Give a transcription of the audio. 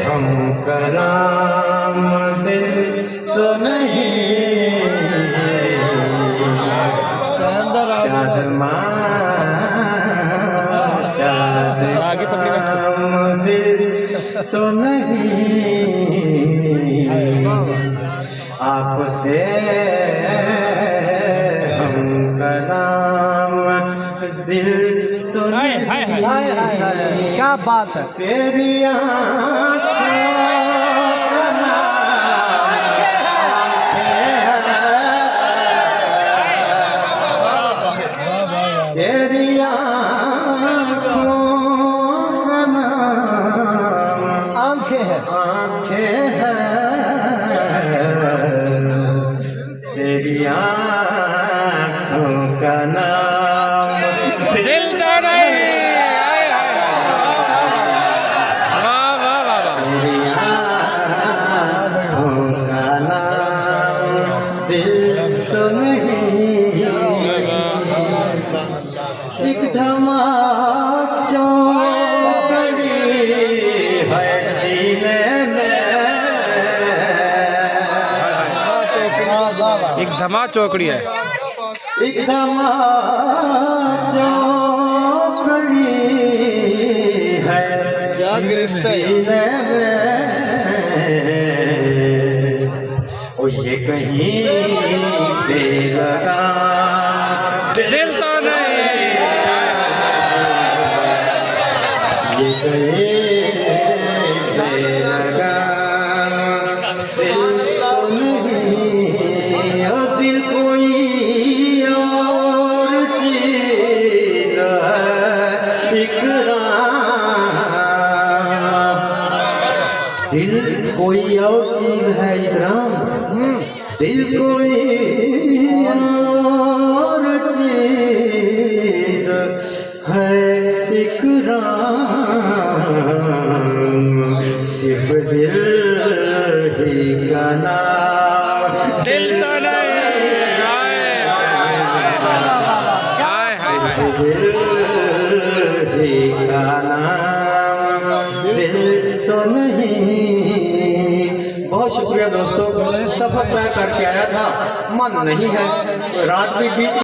हम कराम दिल तो नहीं, शाद दिल तो नहीं, आपसे हम कराम दिल तो नहीं। क्या बात है। तेरी तेरी आंखें हैं, आंखें हैं, तेरी आँखों का नाम दिल तो नहीं। वाह वाह वाह वाह। तेरी आँखों का नाम दिल तो नहीं, एक धमाचो कड़ी है सीने में, एक धमा चौकड़ी है। एक धमाचो कड़ी है सीने में, ओ ये कहीं पे लगा दिल तो नहीं। ये कहीं पे लगा दिल तो नहीं, ओ दिल कोई और चीज है, इकराम दिल कोई और चीज है, इकराम दिल कोई और चीज है, इकराम सिर्फ दिल ही का नाम दिल तो नहीं। दिल ही का नाम दिल तो नहीं। बहुत शुक्रिया दोस्तों, सफर तय करके आया था, मन नहीं है, रात भी बीत